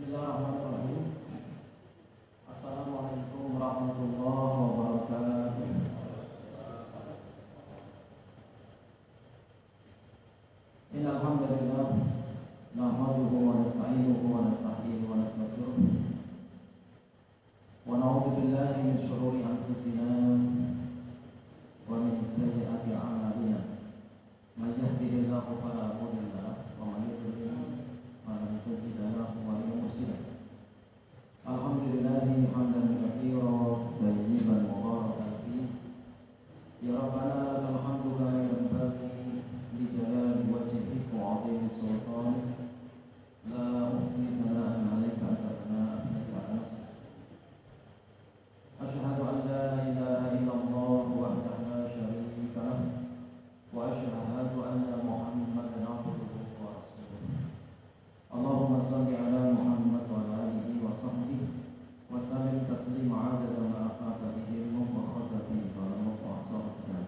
Bismillahirrahmanirrahim. Assalamualaikum warahmatullahi wabarakatuh. Innal hamdalillah nahmaduhu wa nasta'inuhu wa nastaghfiruhu wa nastaghfiruh wa na'udzu billahi min shururi anfusina wa min sayyiati a'malina. May yahdihillahu fala mudilla lahu wa may yudlil fala tajida lahu waliya mursyida. Alhamdulillahi hamdan katsiran tayyiban mubarakan fihi. Ya Rabbana lakal hamdu kama yanbaghi li jalali wajhika wa 'azimi sultanik. La uhsi thana'an 'alaika anta kama athnayta 'ala nafsik. Asyhadu an la ilaha illallah wahdahu la syarika lahu wa asyhadu anna Muhammadan 'abduhu wa rasuluh. Allahumma shalli 'ala Muhammad wa 'ala alihi wa sahbihi wa sallim taslima 'adada ma afata bihi ilmuka wa khata bihi kalamuka wa asraraka.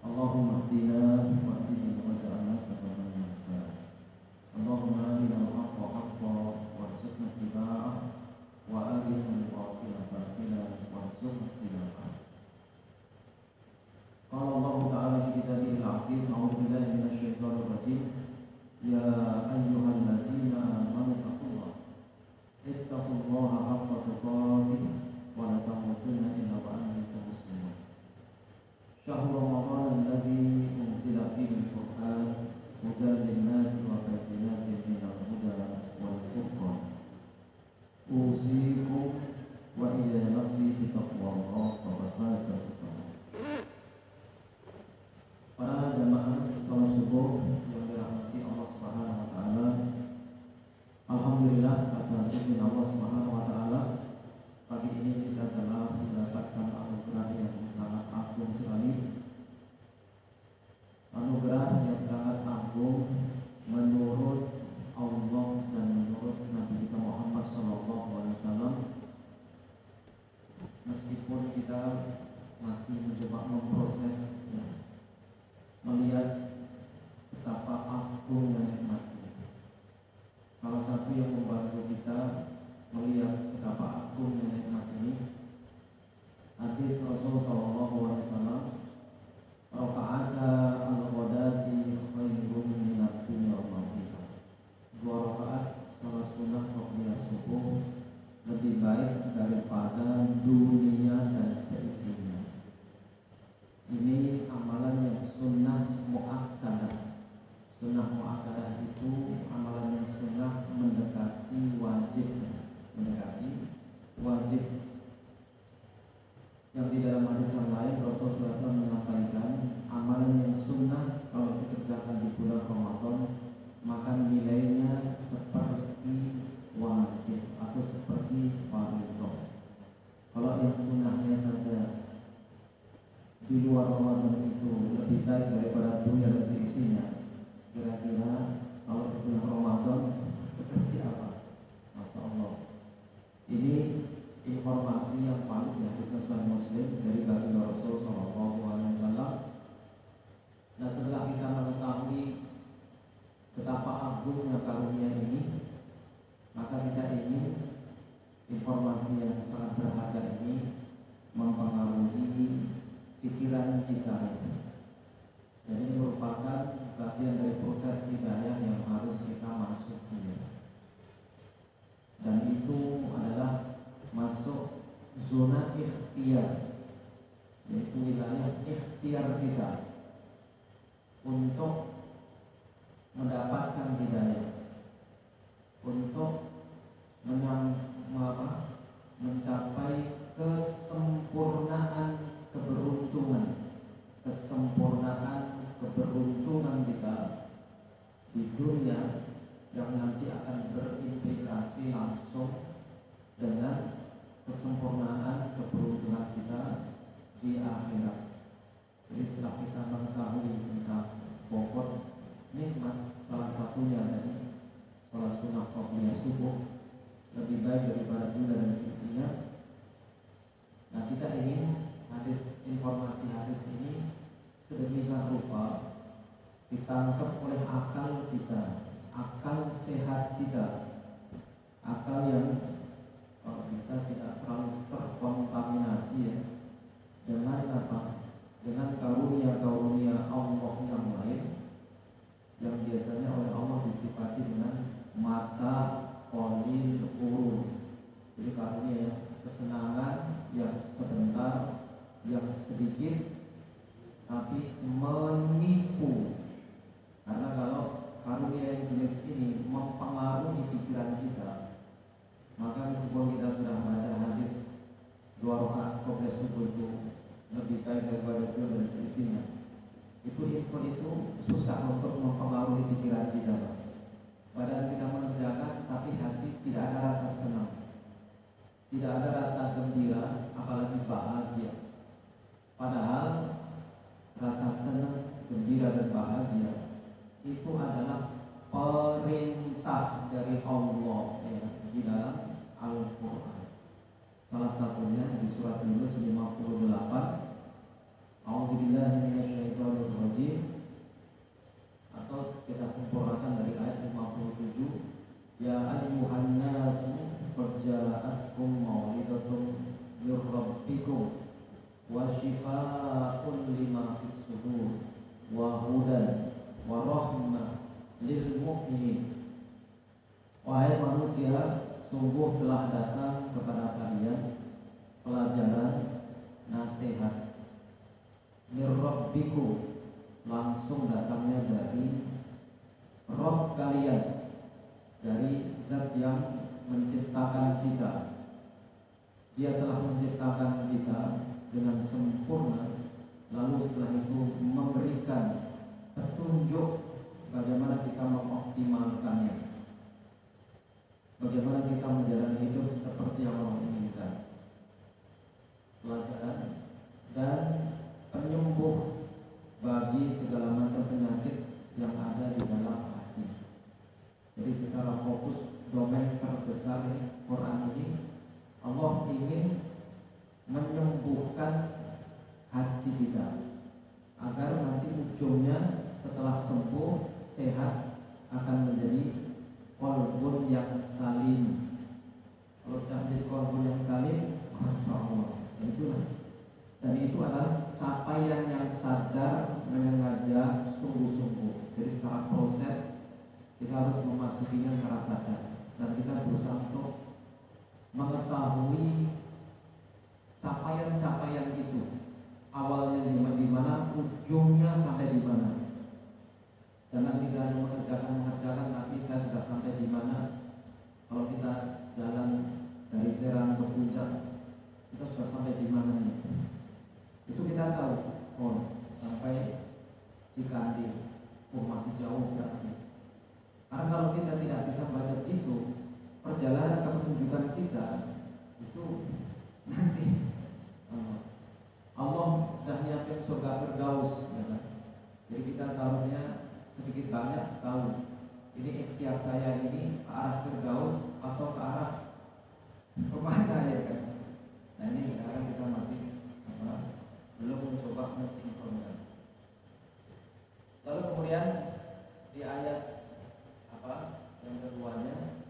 Allahumma hdina wa hdina waj'alna sababan muhtadin. Allahumma arina al-haqqa haqqan warzuqna ittiba'ah wa arina al-batila batilan warzuqna ijtinabah. Qala Allah Ta'ala fi kitabihil 'aziz, a'udzu billahi minasy syaithanir rajim. Ya ayyuhalladzina amanu taqullaha ittaqullaha haqqa tuqatih wa la tamutunna illa wa antum muslimun. Syahrul Ramadan alladzi unzila fihi al-Qur'an hudan lin-nasi wa bayyinatin minal huda wal furqan. Usikum wa ila nafsi bittaqwallahi faqad faza al-muttaqun. Para jamaah salat subuh yang dirahmati Allah Subhanahu wa taala. Alhamdulillah atas izin Allah Subhanahu wa taala, pagi ini kita telah mendapatkan anugerah yang sangat agung sekali. Anugerah yang sangat agung menurut Allah dan menurut Nabi kita Muhammad SAW. Meskipun kita masih mencoba memproses, melihat betapa agungnya nikmatnya. Salah satu yang membantu kita melihat betapa agungnya nikmat ini, hadis Rasul sallallahu alaihi wasallam, "Raka'ata al-ghadati khairun minad dunya wa ma fiha." Dua rakaat salat sunah waktu subuh lebih baik daripada dunia dan seisinya. Ini amalan yang sunnah muakkadah. Sunnah muakkadah itu amalan yang sunnah mendekati wajib, Yang di dalam hadis yang lain Rasulullah SAW menyampaikan, amalan yang sunnah kalau dikerjakan di bulan Ramadan maka nilainya seperti wajib atau seperti fardhu. Kalau yang sunnahnya saja di luar Ramadan itu lebih baik daripada dunia dan seisinya, kira-kira kalau di bulan Ramadan seperti apa? Masya Allah. Ini informasi yang valid ya, Sahih Muslim dari baginda Rasul sallallahu alaihi wasallam. Nah, setelah kita mengetahui betapa agungnya karunia ini, maka kita ingin informasi yang sangat berharga ini mempengaruhi pikiran kita. Jadi ini merupakan bagian dari proses hidayah yang harus kita masuki. Dan itu adalah masuk zona ikhtiar, yaitu wilayah ikhtiar kita untuk mendapatkan hidayah, untuk mencapai kesempurnaan kita di dunia yang nanti akan berimplikasi langsung dengan kesempurnaan keberuntungan kita di akhirat. Jadi setelah kita mengetahui tentang pokok nikmat, salah satunya dari sholat sunnah qobliyah subuh lebih baik daripada dunia dan seisinya. Nah, kita ingin informasi hadis ini sedemikian rupa ditangkap oleh akal kita, akal sehat kita, akal yang bisa tidak terlalu terkontaminasi ya dengan apa? Dengan karunia-karunia Allah yang lain yang biasanya oleh Allah disifati dengan mata qalil urun. Jadi karunia yang kesenangan yang sebentar, yang sedikit, tapi menipu. Karena kalau karunia yang jenis ini mempengaruhi pikiran kita, maka meskipun kita sudah baca hadis 2 rakaat qobliyah subuh itu lebih baik daripada 2 dan seisinya, itu info itu susah untuk mempengaruhi pikiran kita, Pak. Badan kita mengerjakan, tapi hati tidak ada rasa senang, tidak ada rasa gembira, apalagi bahagia. Padahal rasa senang, gembira dan bahagia itu adalah perintah dari Allah ya, di dalam Al-Quran. Salah satunya di surat Yunus 58, A'udzubillahi minasyaitonirrajim, atau kita sempurnakan dari ayat 57, Ya ayyuhan nasu qad ja'akum mau'izatun mir rabbikum wa shifaa'un lima fis sudur wa hudan wa rahmah lil mu'minin. Wahai manusia, sungguh telah datang kepada kalian pelajaran nasihat mir rabbikum, langsung datangnya dari Rabb kalian, dari zat yang menciptakan kita. Dia telah menciptakan kita dengan sempurna, lalu setelah itu memberikan petunjuk bagaimana kita mengoptimalkannya, bagaimana kita menjalani hidup seperti yang Allah inginkan. Pelajaran dan penyembuh bagi segala macam penyakit yang ada di dalam hati. Jadi secara fokus domain terbesar Quran ini, Allah ingin menyembuhkan hati kita agar nanti ujungnya setelah sembuh, sehat, akan menjadi qalbun yang salim. Kalau sudah menjadi qalbun yang salim, Masya Allah, dan itu adalah capaian yang sadar, menyengaja, sungguh-sungguh. Jadi secara proses kita harus memasukinya secara sadar, dan kita berusaha untuk mengetahui capaian-capaian itu, awalnya di mana, ujungnya sampai di mana. Jangan kita hanya mengerjakan, tapi saya sudah sampai di mana. Kalau kita jalan dari Serang ke Puncak, kita sudah sampai di mana nih? Itu kita tahu, oh sampai Cikandi, oh masih jauh berarti. Karena kalau kita tidak bisa baca itu, perjalanan kepenunjukan kita itu nanti Allah sudah nyiapin surga Firdaus ya kan? Jadi kita seharusnya sedikit banyak tahu ini ikhtiar saya ini ke arah Firdaus atau ke arah kemana ya kan. Nah ini kadang kita masih belum mencoba mensinkronkan. Lalu kemudian di ayat yang keduanya,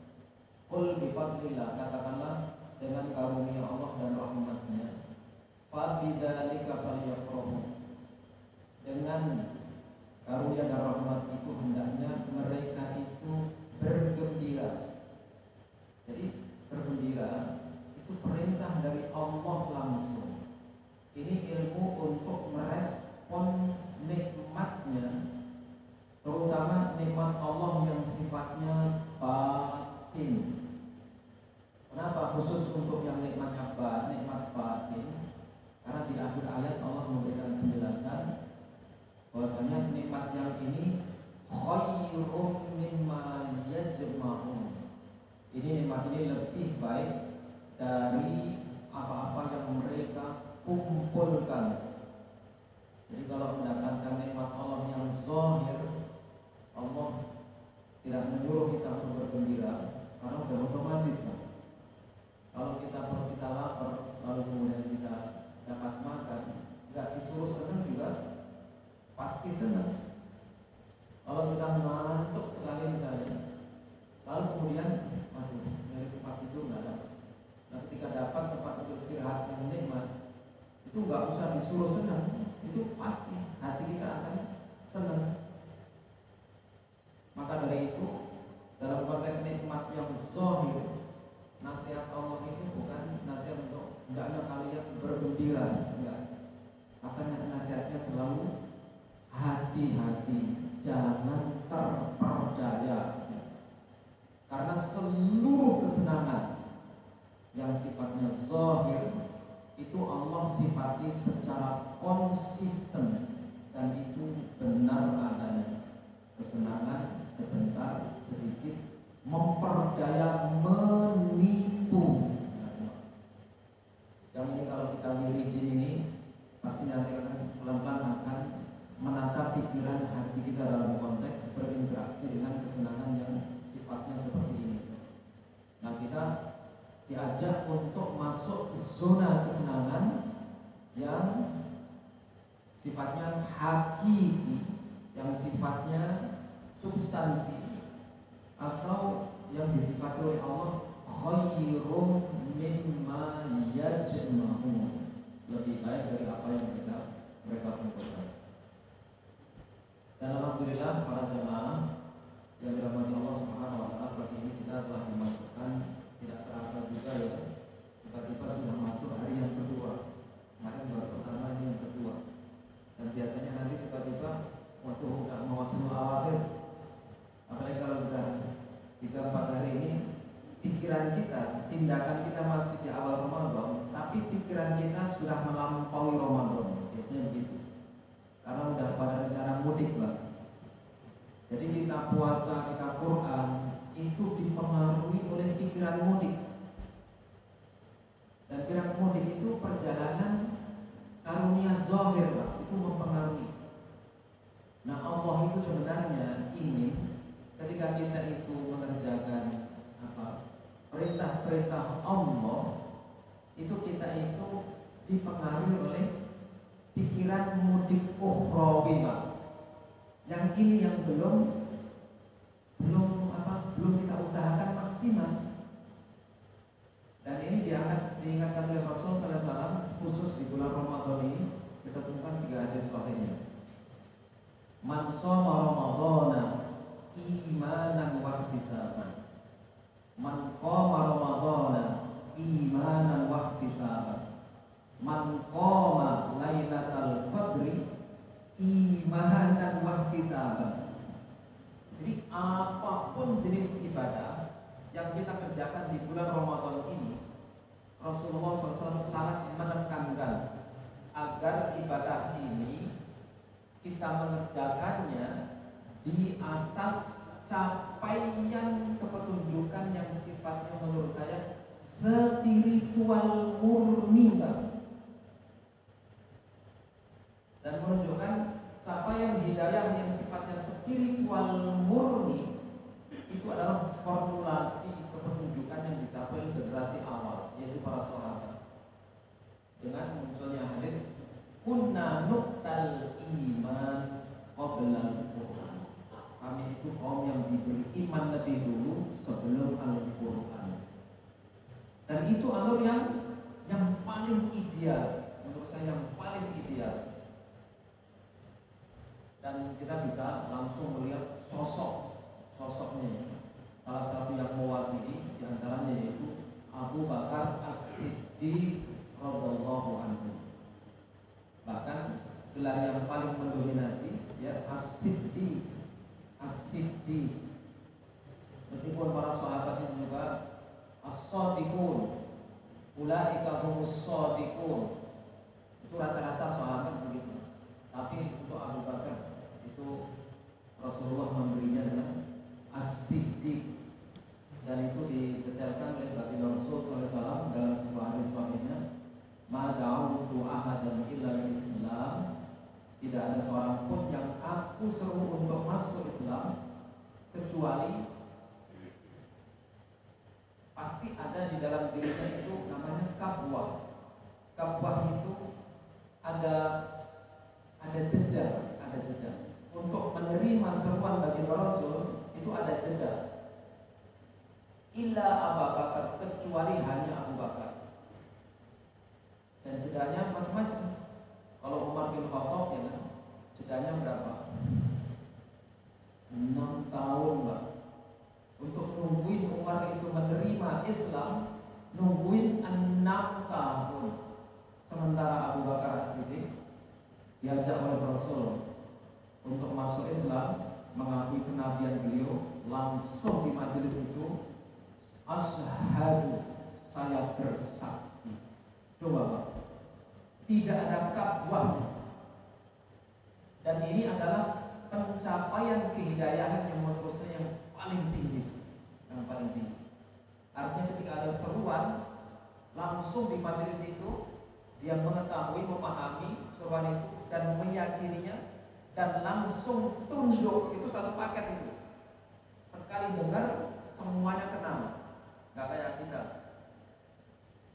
qul bifadlillah, katakanlah dengan karunia Allah dan rahmatnya, fabidzalika falyafrahu, dengan karunia dan rahmat itu hendaknya mereka itu bergembira. Jadi bergembira itu perintah dari Allah langsung. Ini ilmu untuk merespon nikmatnya, terutama nikmat Allah yang sifatnya batin. Kenapa khusus untuk yang nikmat batin? Karena di akhir ayat Allah memberikan penjelasan bahwasanya nikmat yang ini khairum mimma yajma'un. Ini nikmat ini lebih baik dari apa-apa yang mereka kumpulkan. Jadi kalau mendapatkan nikmat Allah yang zahir, Allah tidak menyuruh kita untuk bergembira karena sudah otomatis kan. Kalau perut kita lapar, lalu kemudian kita dapat makan, nggak disuruh senang juga pasti senang. Kalau kita ngantuk sekali misalnya, lalu kemudian, aduh, nyari sifatnya zahir, itu Allah sifati secara konsisten dan itu benar adanya. Kesenangan sebentar, sedikit, memperdaya, menipu. Yang ini kalau kita wiridin ini pasti nanti akan pelan-pelan akan menata pikiran hati kita dalam konteks berinteraksi dengan kesenangan yang sifatnya seperti ini. Nah, kita diajak untuk masuk zona kesenangan yang sifatnya hakiki, yang sifatnya substansi, atau yang disifati oleh Allah khairum mimma yajma'un, lebih baik dari apa yang mereka kumpulkan. Dan alhamdulillah para jamaah yang dirahmati Allah Subhanahu wa taala, pagi ini kita telah dimasukkan, tidak terasa juga ya, tiba-tiba sudah masuk hari yang kedua. Kemarin baru pertama, ini yang kedua. Dan biasanya nanti tiba-tiba waktu udah mawasul awakhir, apalagi kalau sudah 3-4 hari ini, pikiran kita, tindakan kita masih di awal Ramadan, tapi pikiran kita sudah melampaui Ramadan. Biasanya begitu. Karena udah pada rencana mudik, Pak. Jadi kita puasa, kita Quran, itu dipengaruhi oleh pikiran mudik. Dan pikiran mudik itu perjalanan karunia zahir, Pak. Itu mempengaruhi. Nah, Allah itu sebenarnya ingin ketika kita itu mengerjakan perintah-perintah Allah, itu kita itu dipengaruhi oleh pikiran mudik ukhrawi, Pak. Yang ini yang belum kita usahakan maksimal. Dan ini diingatkan oleh Rasul sallallahu alaihi wasallam, khusus di bulan Ramadan ini kita temukan 3 hadis sahihnya. Man shoma Ramadhana imanan wa ihtisaban. Man qama Ramadhana imanan wa ihtisaban. Man qama lailatal qadri imanan wa ihtisaban. Jadi apapun jenis ibadah yang kita kerjakan di bulan Ramadan ini, Rasulullah SAW sangat menekankan agar ibadah ini kita mengerjakannya di atas capaian kepetunjukan yang sifatnya menurut saya spiritual murni, Pak. Dan menunjukkan capaian hidayah yang sifatnya spiritual murni itu adalah formulasi kepetunjukan yang dicapai oleh generasi awal, yaitu para sahabat. Dengan munculnya hadis kunna nuqtal iman qabla al-Qur'an. Kami itu kaum yang diberi iman lebih dulu sebelum Al-Qur'an. Dan itu alur yang paling ideal, menurut saya yang paling ideal. Dan kita bisa langsung melihat sosoknya. Salah satu yang mewakili diantaranya yaitu Abu Bakar As-Siddiq radhiyallahu anhu. Bahkan gelar yang paling mendominasi ya As-Siddiq. Meskipun para sahabatnya juga As-Shadiqun, ulaika humus shadiqun, itu rata-rata sahabat begitu. Tapi untuk Abu Bakar itu Rasulullah memberinya dengan As-Siddiq, dan itu didetailkan oleh baginda Rasul SAW dalam sebuah hadis sahihnya, ma da'awtu ahadan illa Islam, tidak ada seorang pun yang aku seru untuk masuk Islam kecuali pasti ada di dalam dirinya itu namanya kabwah. Kabwah itu ada jeda. Untuk menerima seruan baginda Rasul itu ada jeda. Illa Abu Bakar, kecuali hanya Abu Bakar. Dan jedanya macam-macam. Kalau Umar bin Khattab ya kan, jedanya berapa? 6 tahun, Pak. Untuk nungguin Umar itu menerima Islam, nungguin 6 tahun. Sementara Abu Bakar As-Siddiq diajak oleh Rasul untuk masuk Islam, mengakui kenabian beliau, langsung di majelis itu asyhadu, saya bersaksi. Coba Pak, tidak ada buahnya. Dan ini adalah pencapaian kehidayahan yang menurut saya yang paling tinggi, yang paling tinggi. Artinya ketika ada seruan, langsung di majelis itu dia mengetahui, memahami seruan itu dan meyakininya dan langsung tunduk. Itu satu paket itu. Sekali dengar semuanya kenal. Gak kayak kita.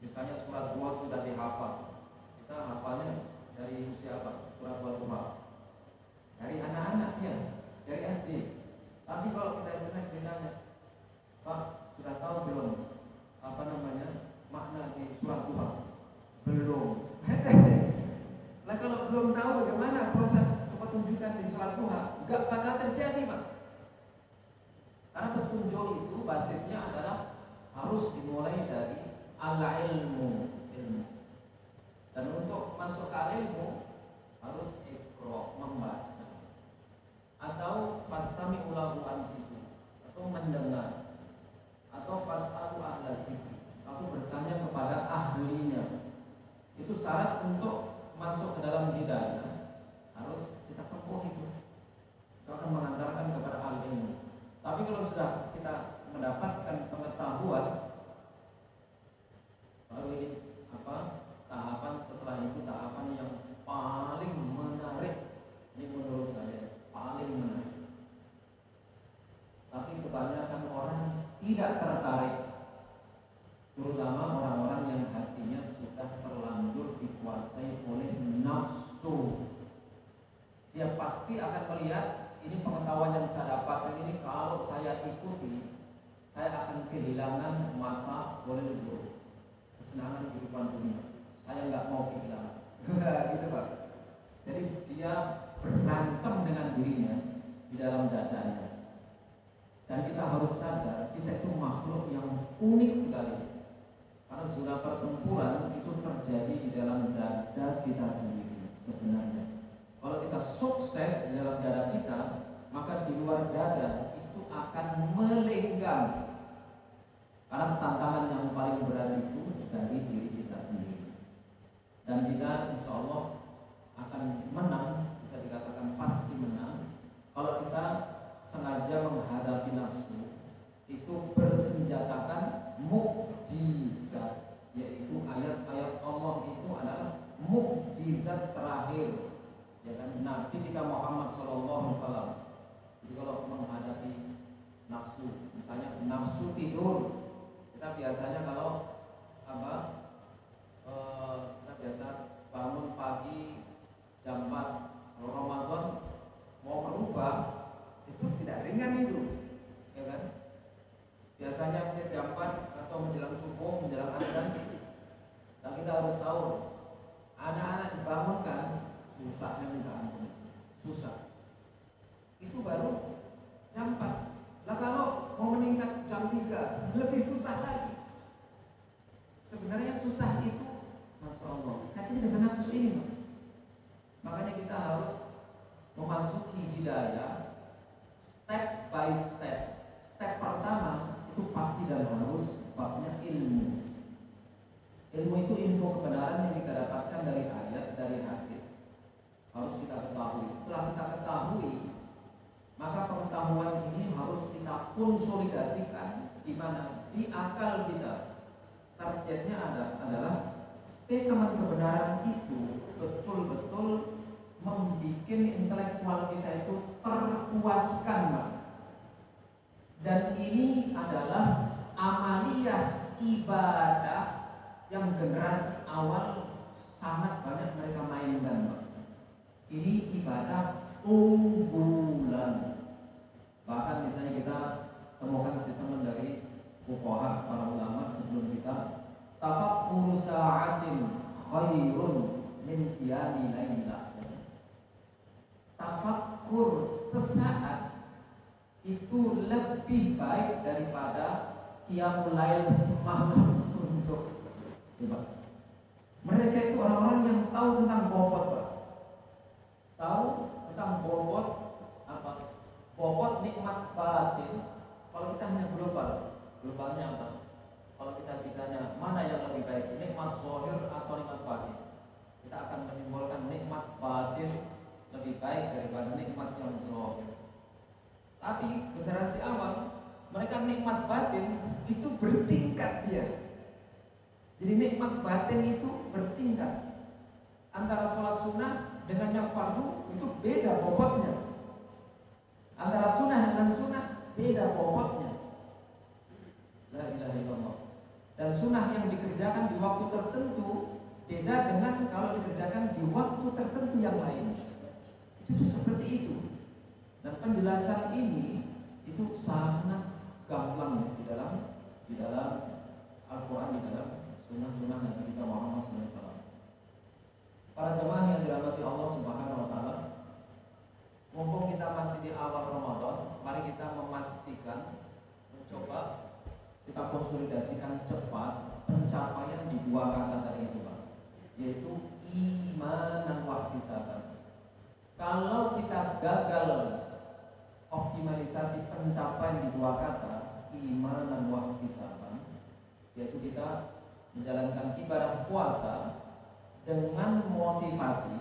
Misalnya surat dua sudah dihafal, kita hafalnya dari usia apa? Surat dua dari anak-anaknya, dari SD. Tapi kalau kita ditanya, Pak, sudah tahu belum makna di surat Tuhan? Belum. Lah kalau belum tahu bagaimana proses petunjukan di surat Tuhan, nggak bakal terjadi, Pak. Karena petunjuk itu basisnya adalah harus dimulai dari al-ilmu. Dan untuk masuk ke ilmu harus iqra, membaca. Atau fastami ulahu ansiku, atau mendengar, atau fasalu ahla zikri, atau bertanya kepada ahlinya. Itu syarat untuk masuk ke dalam hidayah, harus kita tempuh itu. Itu akan mengantarkan kepada al-ilmu. Tapi kalau sudah kita mendapatkan pengetahuan, baru ini tahapan setelah itu, tahapan yang paling menarik. Ini menurut saya paling menarik. Tapi kebanyakan orang tidak tertarik, terutama orang-orang yang hatinya sudah terlanjur dikuasai oleh nafsu. Dia pasti akan melihat, ini pengetahuan yang saya dapatkan ini kalau saya ikuti, saya akan kehilangan mata boleh lebih kesenangan kehidupan dunia. Saya nggak mau kehilangan. Gitu Pak. Jadi dia berantem dengan dirinya di dalam dadanya. Dan kita harus sadar, kita itu makhluk yang unik sekali. Karena zona pertempuran itu terjadi di dalam dada kita sendiri sebenarnya. Kalau kita sukses di dalam dada kita, maka di luar dada itu akan melenggang. Karena tantangan yang paling berat itu dari diri kita sendiri. Dan kita insya Allah akan menang, bisa dikatakan pasti menang, kalau kita sengaja menghadapi nafsu. Itu bersenjatakan mukjizat, yaitu ayat-ayat Allah itu adalah mukjizat terakhir, ya kan, Nabi kita Muhammad SAW. Jadi kalau menghadapi nafsu, misalnya nafsu tidur, kita biasanya kalau kita biasa bangun pagi jam 4, kalau Ramadan mau berubah itu tidak ringan itu, ya kan? Biasanya kita jam 4 atau menjelang subuh, menjelang azan, dan kita harus sahur. Anak-anak dibangunkan, susahnya minta ampun, susah. Itu baru jam 4. Lah kalau mau meningkat jam 3, lebih susah lagi. Sebenarnya susah itu, Masya Allah, katanya dengan nafsu ini, Pak. Makanya kita harus memasuki hidayah step by step. Step pertama itu pasti dan harus babnya ilmu. Ilmu itu info kebenaran yang kita dapatkan dari ayat, dari hadis. Harus kita ketahui. Setelah kita ketahui, maka pengetahuan ini harus kita konsolidasikan di mana? Di akal kita. Targetnya adalah statement kebenaran itu betul-betul membuat intelektual kita itu terpuaskan, Pak. Dan ini adalah amaliyah ibadah yang generasi awal sangat banyak mereka mainkan, Pak. Ini ibadah unggulan. Bahkan misalnya kita temukan statement dari fuqaha, para ulama sebelum kita, tafakkuru sa'atin khairun min qiyami lailah. Tafakkur sesaat itu lebih baik daripada qiyamul lail semalam suntuk. Coba. Mereka itu orang-orang yang tahu tentang bobot, Pak. Tahu tentang bobot apa? Bobot nikmat batin. Kalau kita hanya global. Globalnya apa? Kalau kita ditanya mana yang lebih baik, nikmat zahir atau nikmat batin, kita akan menyimpulkan nikmat batin lebih baik daripada nikmat yang zahir. Tapi generasi awal mereka nikmat batin itu bertingkat dia. Jadi nikmat batin itu bertingkat. Antara sholat sunnah dengan yang fardu itu beda bobotnya. Antara sunnah dengan sunnah beda bobotnya. La ilaha illallah. Dan sunnah yang dikerjakan di waktu tertentu beda dengan kalau dikerjakan di waktu tertentu yang lain. Itu seperti itu. Dan penjelasan ini itu sangat gamblang di dalam Al-Quran, di dalam sunnah-sunnah Nabi kita Muhammad SAW. Para jamaah yang dirahmati Allah Subhanahu Wa Taala, mumpung kita masih di awal Ramadan, mari kita memastikan, mencoba kita konsolidasikan cepat pencapaian di dua kata tadi itu, Pak, yaitu iman dan wahtisaban. Kalau kita gagal optimalisasi pencapaian di dua kata iman dan wahtisaban, yaitu kita menjalankan ibadah puasa dengan motivasi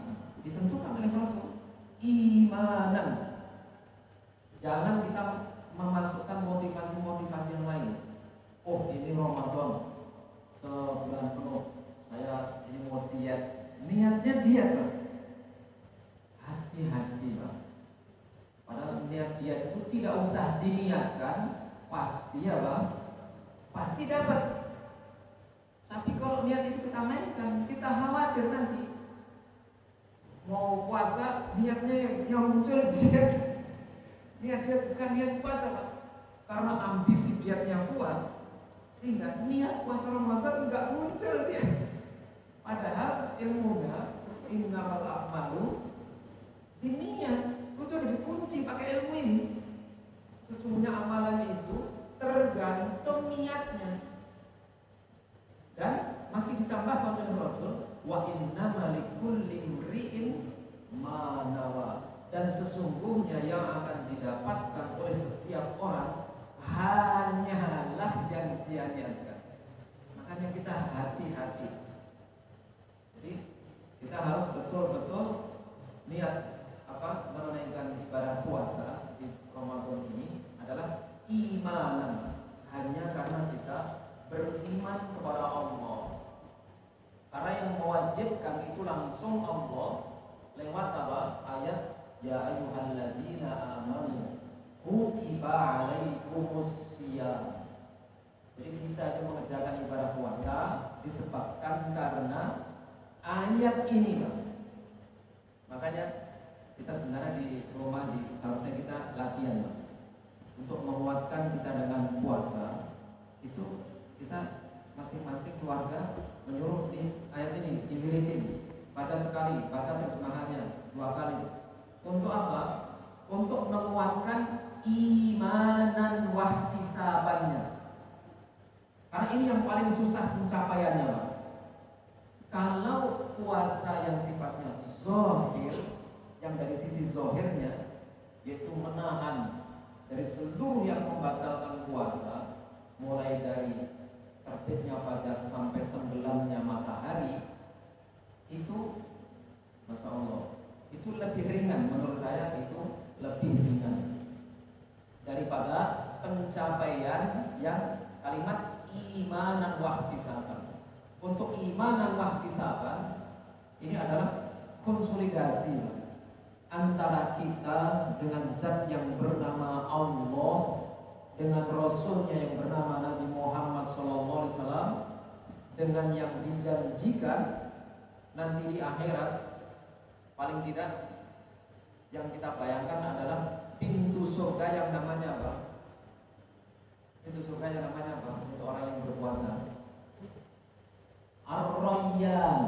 ditentukan oleh Rasul imanan. Jangan kita memasukkan motivasi-motivasi yang lain. Oh, ini Ramadan sebulan penuh, saya ini mau diet. Niatnya diet, Pak. Hati-hati, Pak. Padahal niat diet itu tidak usah diniatkan, pasti ya, Pak. Pasti dapat. Tapi kalau niat itu kita mainkan, kita khawatir nanti mau puasa niatnya yang muncul diet. Niat diet bukan niat puasa, Pak. Karena ambisi dietnya kuat, sehingga niat puasa Ramadan nggak muncul dia. Padahal ilmunya innamal a'malu niat itu dikunci pakai ilmu ini. Sesungguhnya amalan itu tergantung niatnya. Dan masih ditambahkan oleh Rasul, wa innamal likulli imri'in ma nawa. Dan sesungguhnya yang akan didapatkan oleh setiap orang hanyalah yang dia niatkan. Makanya kita hati-hati. Jadi kita harus betul-betul niat menunaikan ibadah puasa di Ramadan ini adalah imanan, hanya karena kita beriman kepada Allah. Karena yang mewajibkan itu langsung Allah lewat apa? Ayat ya ayyuhalladzina amanu kutiba alaikumus syiyam. Jadi kita itu mengerjakan ibadah puasa disebabkan karena ayat ini, Pak. Makanya kita sebenarnya di rumah seharusnya kita latihan, Pak, untuk menguatkan kita dengan puasa. Itu kita masing-masing keluarga menyuruh di ayat ini diwiritin, baca sekali, baca terjemahannya 2 kali. Untuk apa? Untuk menguatkan imanan wahtisabannya. Karena ini yang paling susah pencapaiannya, Pak. Kalau puasa yang sifatnya zahir, yang dari sisi zahirnya yaitu menahan dari seluruh yang membatalkan puasa, mulai dari terbitnya fajar sampai tenggelamnya matahari, itu Masya Allah, itu lebih ringan. Menurut saya itu lebih ringan daripada pencapaian yang kalimat imanan wahtisaban. Untuk imanan wahtisaban ini adalah konsolidasi antara kita dengan zat yang bernama Allah, dengan Rasulnya yang bernama Nabi Muhammad SAW, dengan yang dijanjikan nanti di akhirat. Paling tidak yang kita bayangkan adalah pintu surga yang namanya apa? Pintu surga yang namanya apa? Untuk orang yang berpuasa, Ar-Rayyan.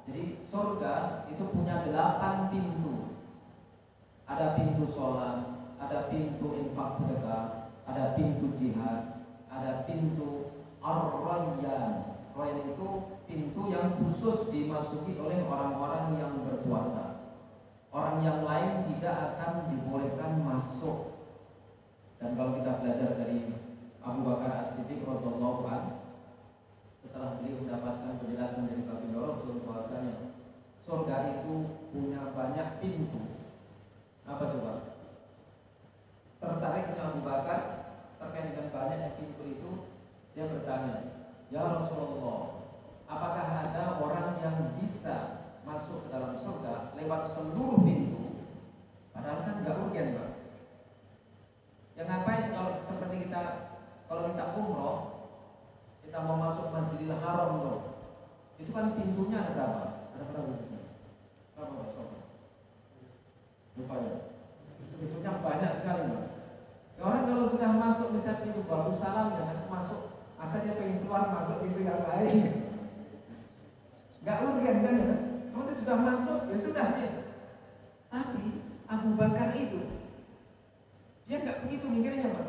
Jadi surga itu punya 8 pintu. Ada pintu sholat, ada pintu infak sedekah, ada pintu jihad, ada pintu Ar-Rayyan. Rayyan itu pintu yang khusus dimasuki oleh orang-orang yang berpuasa. Orang yang lain tidak akan dibolehkan masuk. Dan kalau kita belajar dari Abu Bakar As-Siddiq radhiyallahu anhu, surga itu punya banyak pintu. Apa coba? Tertariknya Abu Bakar terkait dengan banyaknya pintu itu, dia bertanya, "Ya Rasulullah, apakah ada orang yang bisa masuk ke dalam surga lewat seluruh pintu?" Padahal kan nggak urgen, Pak. Ya ngapain kalau seperti kalau kita umroh, kita mau masuk Masjidil Haram tuh, itu kan pintunya ada berapa? Ada berapa pintu? Berapa Pak Sobat? Lupa ya. Pintunya banyak sekali, Pak. Ya, orang kalau sudah masuk misalnya pintu bagus salam, jangan masuk asalnya pengen keluar masuk pintu yang lain. Nggak urgen kan ya? Kamu itu sudah masuk, ya sudah ya. Tapi Abu Bakar itu dia nggak begitu mikirnya, Pak.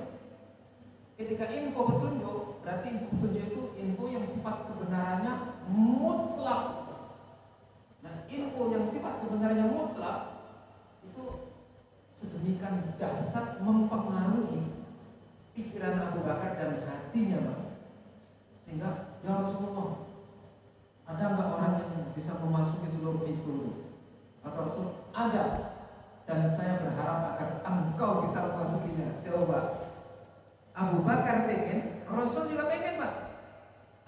Ketika info petunjuk, berarti info petunjuk itu info yang sifat kebenarannya mutlak. Nah, info yang sifat kebenarannya mutlak itu sedemikian dahsyat mempengaruhi pikiran Abu Bakar dan hatinya, Pak. Sehingga, ya Rasulullah, ada nggak orang yang bisa memasuki seluruh pintu? Kata Rasul, ada. Dan saya berharap agar engkau bisa memasukinya. Coba, Abu Bakar pengen, Rasul juga pengen, Pak,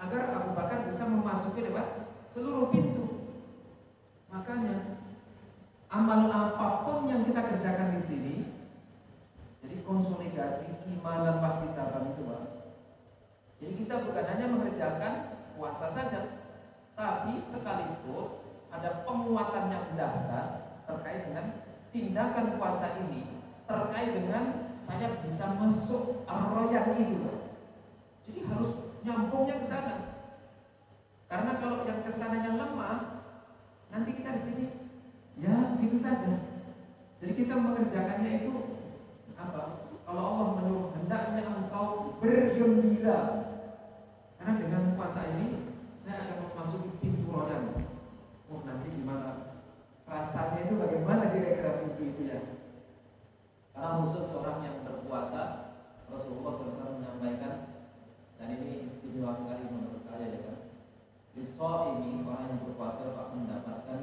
agar Abu Bakar bisa memasuki lewat seluruh pintu. Makanya amal apapun yang kita kerjakan di sini, jadi konsolidasi iman dan ihtisaban itu, Pak. Jadi kita bukan hanya mengerjakan puasa saja, tapi sekaligus ada penguatan yang dahsyat terkait dengan tindakan puasa ini, terkait dengan saya bisa masuk ar-royan itu, Pak. Jadi harus nyambungnya ke sana. Karena kalau yang kesananya lemah, nanti kita di sini ya begitu saja. Jadi kita mengerjakannya itu apa? Kalau Allah menyuruh hendaknya engkau bergembira, karena dengan puasa ini saya akan memasuki pintu royan. Oh, nanti gimana? Rasanya itu bagaimana kira-kira pintu itu ya? Karena khusus orang yang berpuasa, Rasulullah SAW menyampaikan, dan ini istimewa sekali menurut saya ya kan. Di ini orang yang berpuasa akan mendapatkan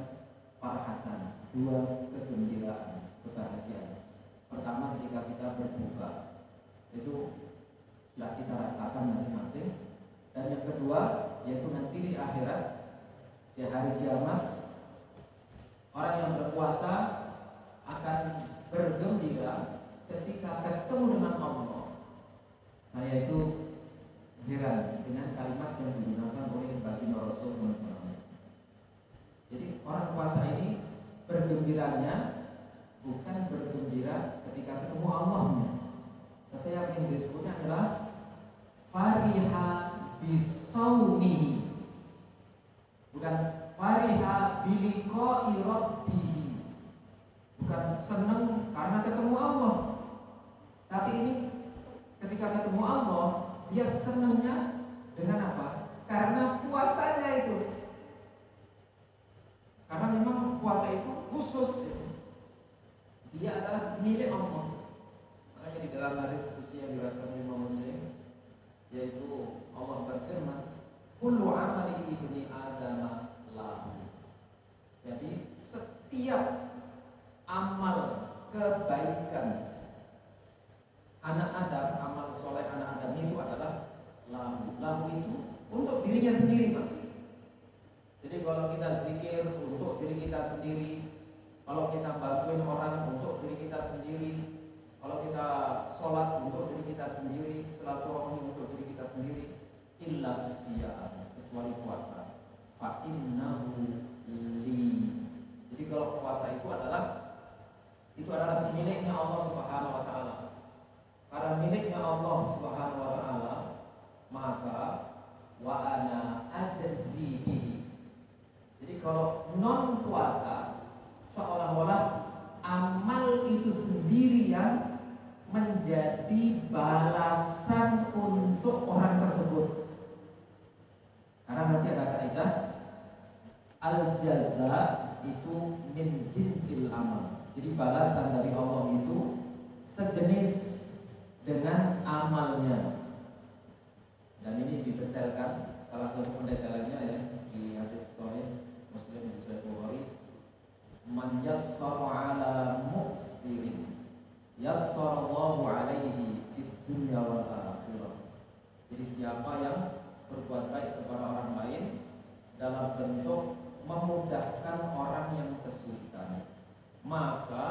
farhatan, dua kegembiraan, kebahagiaan. Pertama ketika kita berbuka, itu sudah kita rasakan masing-masing. Dan yang kedua yaitu nanti di akhirat, di hari kiamat, orang yang berpuasa akan bergembira ketika ketemu dengan Allah. Saya itu heran dengan kalimat yang digunakan oleh baginda Rasulullah SAW. Jadi orang puasa ini bergembiranya bukan bergembira ketika ketemu Allahnya. Kata yang disebutnya adalah fariha bisaumihi, bukan fariha biliqa'i rabbihi, bukan senang karena ketemu Allah, tapi ini ketika ketemu Allah dia senangnya dengan apa? Karena puasanya itu. Karena memang puasa itu khusus ya. Dia adalah milik Allah. Makanya di dalam hadis yang diriwayatkan oleh Imam Muslim, yaitu Allah berfirman, kullu amali ibni Adam lahu. Jadi setiap amal kebaikan anak Adam, amal soleh anak Adam itu adalah lahu. Lahu itu untuk dirinya sendiri, Pak. Jadi kalau kita zikir untuk diri kita sendiri, kalau kita bantuin orang untuk diri kita sendiri, kalau kita sholat untuk diri kita sendiri, silaturahmi untuk diri kita sendiri, illa siyam, kecuali puasa. Fa innahu li. Jadi kalau puasa itu adalah miliknya Allah Subhanahu wa taala. Karena miliknya Allah Subhanahu wa taala, maka wa ana ajzi bihi. Jadi kalau non puasa seolah-olah amal itu sendiri yang menjadi balasan untuk orang tersebut. Karena nanti ada kaidah al-jaza itu min jinsil amal. Jadi balasan dari Allah itu sejenis dengan amalnya. Dan ini didetailkan, salah satu pendetailannya ya di hadis Sahih Muslim di Sahih Bukhari, man yassara ala mu'sirin yassarallahu alaihi fid dunya wal akhirah. Jadi siapa yang berbuat baik kepada orang lain dalam bentuk memudahkan orang yang kesulitan, maka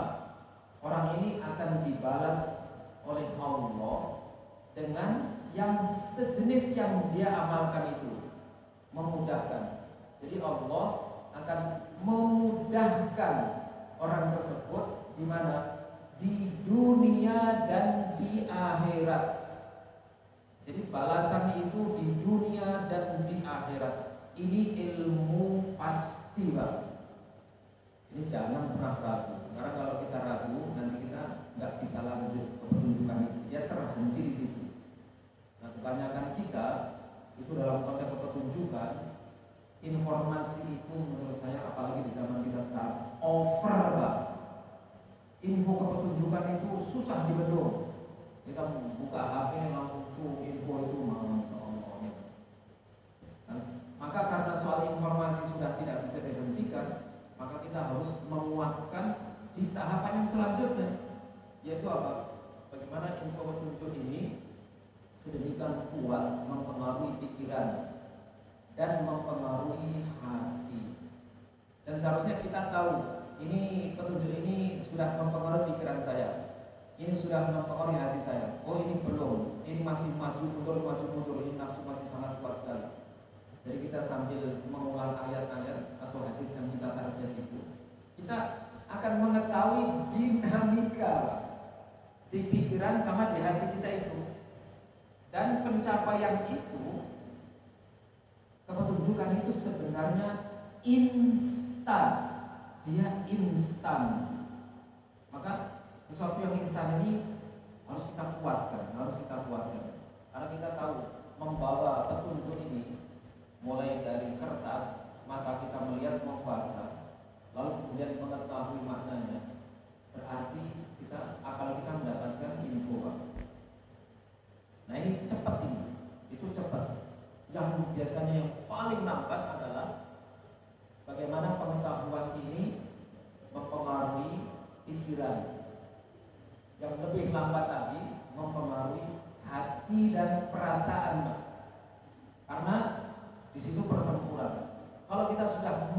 orang ini akan dibalas oleh Allah dengan yang sejenis yang dia amalkan itu, memudahkan. Jadi Allah akan memudahkan orang tersebut di mana? Di dunia dan di akhirat. Jadi balasan itu di dunia dan di akhirat. Ini ilmu pasti, Pak. Ini jangan pernah ragu. Karena kalau kita ragu, nanti kita nggak bisa lanjut ke petunjukan itu. Dia terhenti di situ. Nah, kebanyakan kita itu dalam konteks kepetunjukan, informasi itu menurut saya, apalagi di zaman kita sekarang, over, Pak. Info kepetunjukan itu susah dibendung. Kita buka HP langsung tuh info itu, Masya Allah ya. Maka karena soal informasi sudah tidak bisa dihentikan, maka kita harus menguatkan di tahapan yang selanjutnya, yaitu apa? Bagaimana info petunjuk ini sedemikian kuat mempengaruhi pikiran dan mempengaruhi hati. Dan seharusnya kita tahu, ini petunjuk ini sudah mempengaruhi pikiran saya, ini sudah mempengaruhi hati saya. Oh, ini belum, ini masih maju mundur, ini nafsu masih sangat kuat sekali. Jadi kita sambil mengulang ayat-ayat atau hadis yang kita tarjah itu, kita akan mengetahui dinamika di pikiran sama di hati kita itu. Dan pencapaian itu, kepetunjukan itu sebenarnya instan. Dia instan. Maka sesuatu yang instan ini harus kita kuatkan, Karena kita tahu membawa petunjuk ini mulai dari kertas, maka kita melihat, membaca, lalu kemudian mengetahui maknanya. Berarti akal kita mendapatkan info. Nah, ini cepat ini, itu cepat. Yang biasanya yang paling lambat adalah bagaimana pengetahuan ini mempengaruhi pikiran. Yang lebih lambat lagi mempengaruhi hati dan perasaan. Karena di situ pertempuran. Kalau kita sudah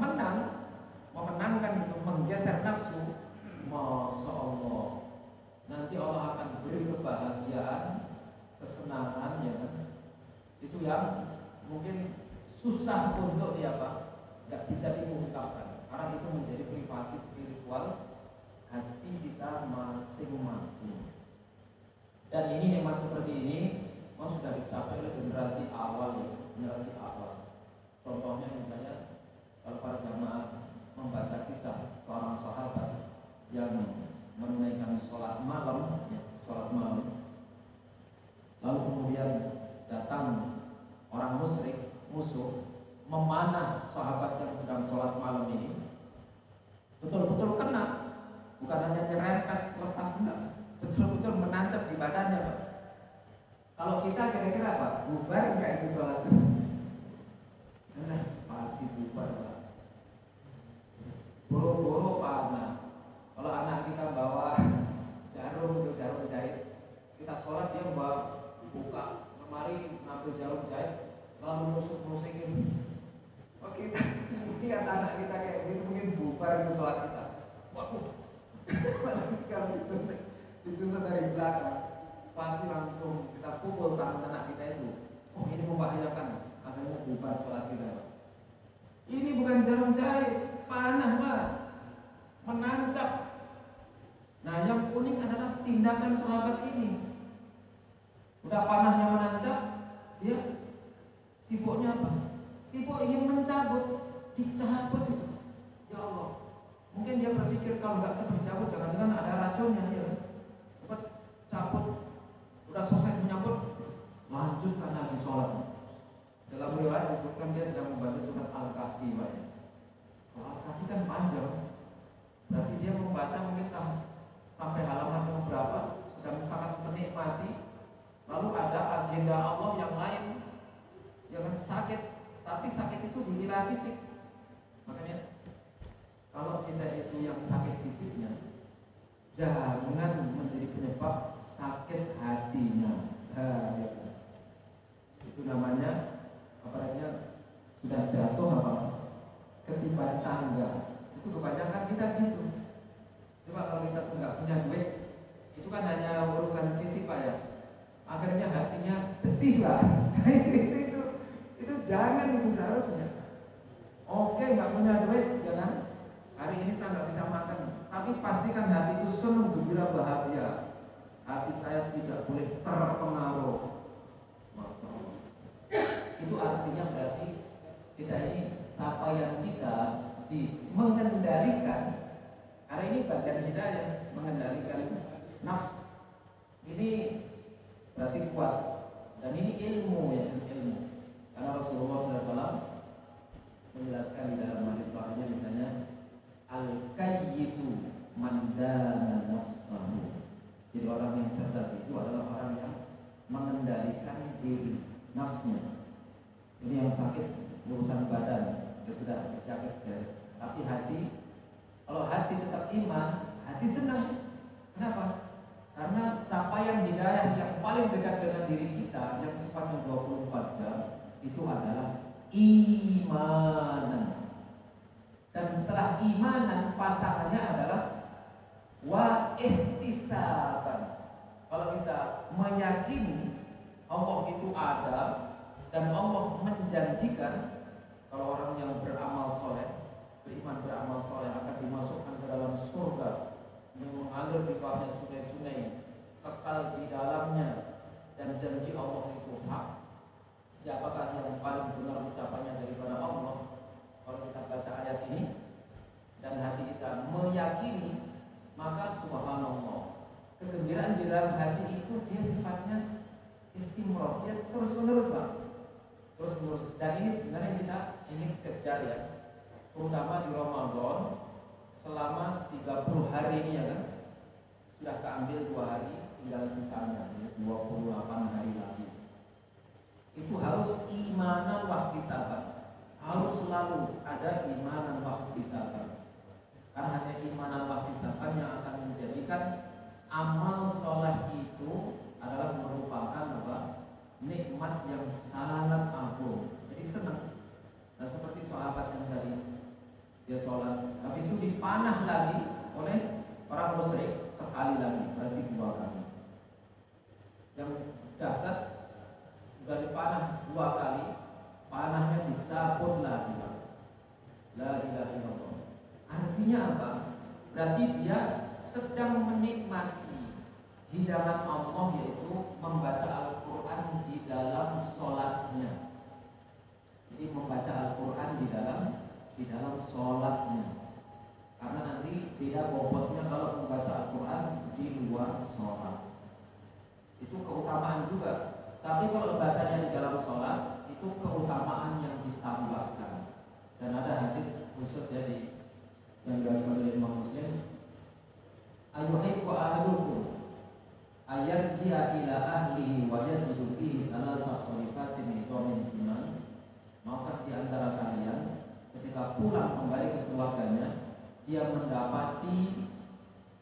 memenangkan itu, menggeser nafsu, Masya Allah, nanti Allah akan beri kebahagiaan, kesenangan, ya kan? Itu yang mungkin susah untuk nggak bisa diungkapkan, karena itu menjadi privasi spiritual hati kita masing-masing. Dan ini nikmat seperti ini sudah dicapai oleh generasi awal, ya, generasi awal. Contohnya misalnya kalau para jamaah membaca kisah seorang sahabat yang menunaikan sholat malam, lalu kemudian datang orang musuh memanah sahabat yang sedang sholat malam ini, betul-betul kena, bukan hanya nyerempet lepas, enggak, betul-betul menancap di badannya, Pak. Kalau kita kira-kira apa? Bubar enggak itu sholat? Pasti bubar, Pak. Boro-boro panah. Kalau anak kita bawa jarum jahit, kita sholat dia buka lemari, ngambil jarum jahit, lalu musikin. Oh, kita lihat anak kita kayak begitu, mungkin bubar itu sholat kita. Waduh, kalau ditusuk dari belakang, pasti langsung kita pukul tangan anak kita itu. Oh, ini membahayakan, akhirnya bubar sholat kita. Ini bukan jarum jahit, panah, Pak, menancap. Nah, yang unik adalah tindakan sahabat ini. Udah panahnya menancap, dia sibuknya apa? Sibuk ingin mencabut, dicabut itu. Ya Allah, mungkin dia berpikir kalau nggak cepat dicabut, jangan-jangan ada racunnya, ya. Cepat cabut, udah selesai menyambut, lanjutkan lagi sholat. Dalam riwayat disebutkan dia sedang membaca surat Al-Kahfi, Pak. Al-Kahfi kan panjang, berarti dia membaca mungkin sampai halaman yang berapa, sedang sangat menikmati. Lalu ada agenda Allah yang lain, jangan sakit, tapi sakit itu di wilayah fisik. Makanya Kalau kita itu yang sakit fisiknya, jangan menjadi penyebab sakit hatinya. Gitu. Itu namanya apalagi sudah jatuh apa ketiban tangga. Itu kebanyakan kita gitu. Coba kalau kita tuh nggak punya duit, itu kan hanya urusan fisik Pak ya. Akhirnya hatinya sedih lah. itu jangan itu seharusnya. Oke, nggak punya duit, jangan. Hari ini saya nggak bisa makan, tapi pastikan hati itu senang, gembira, bahagia. Hati saya tidak boleh terpengaruh. Masya Allah. Itu artinya berarti kita ini capaian kita mengendalikan. Karena ini bagian hidayah, mengendalikan nafsu. Ini berarti kuat. Dan ini ilmu ya, ilmu. Karena Rasulullah SAW menjelaskan di dalam hadis sahihnya misalnya al-kayyisu man dana nafsahu. Jadi orang yang cerdas itu adalah orang yang mengendalikan diri nafsnya. Ini yang sakit urusan badan ya sudah sakit ya. Tapi hati, kalau hati tetap iman, hati senang. Kenapa? Karena capaian hidayah yang paling dekat dengan diri kita yang sifatnya 24 jam itu adalah imanan. Dan setelah imanan pasangannya adalah wa ihtisaban. Kalau kita meyakini Allah itu ada dan Allah menjanjikan kalau orang yang beramal soleh, beriman beramal soleh akan dimasukkan ke dalam surga yang mengalir di bawahnya sungai-sungai, kekal di dalamnya, dan janji Allah itu hak. Siapakah yang paling benar ucapannya daripada Allah? Kalau kita baca ayat ini dan hati kita meyakini, maka subhanallah, kegembiraan di dalam hati itu dia sifatnya istimror, dia terus menerus Pak, terus menerus. Dan ini sebenarnya kita ingin kejar ya, terutama di Ramadan selama 30 hari ini ya kan, sudah keambil 2 hari, tinggal sisanya ya, 28 hari lagi. Itu harus imanan wahtisaban, harus selalu ada imanan wahtisaban. Karena hanya imanan wahtisaban yang akan menjadikan amal soleh itu adalah merupakan apa? Nikmat yang sangat agung. Jadi senang. Nah seperti sahabat yang tadi dia sholat, habis itu dipanah lagi oleh orang musyrik sekali lagi, berarti 2 kali. Yang dasar sudah dipanah 2 kali, panahnya dicabut lagi. La ilaha illallah. Artinya apa? Berarti dia sedang menikmati hidangan Allah, yaitu membaca Al-Quran di dalam sholatnya. Jadi membaca Al-Quran di dalam sholatnya. Karena nanti beda bobotnya kalau membaca Al-Quran di luar sholat. Itu keutamaan juga. Tapi kalau bacanya di dalam sholat, itu keutamaan yang ditambahkan. Dan ada hadis khusus ya yang diriwayatkan oleh Imam Muslim. Ayuhibbu ahadukum ayarji'a ila ahlihi wa yajidu fihi salasa khalifatin min siman. Maka di antara kalian ketika pulang kembali ke keluarganya, dia mendapati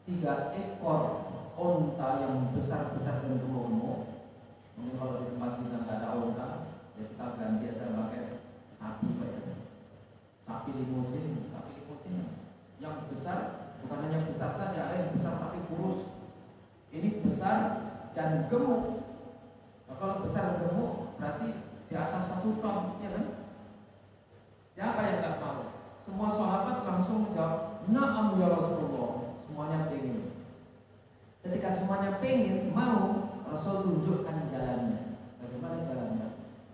3 ekor onta yang besar-besar dan gemuk-gemuk. Mungkin kalau di tempat kita nggak ada onta, ya kita ganti aja pakai sapi Pak ya. Sapi limusin yang besar, bukan hanya besar saja, ada yang besar tapi kurus. Ini besar dan gemuk. Nah, kalau besar dan gemuk berarti di atas 1 ton, ya kan? Siapa yang nggak mau? Semua sahabat langsung menjawab, na'am ya Rasulullah. Semuanya pengen. Ketika semuanya pengen, mau, Rasul tunjukkan jalannya. Bagaimana jalannya?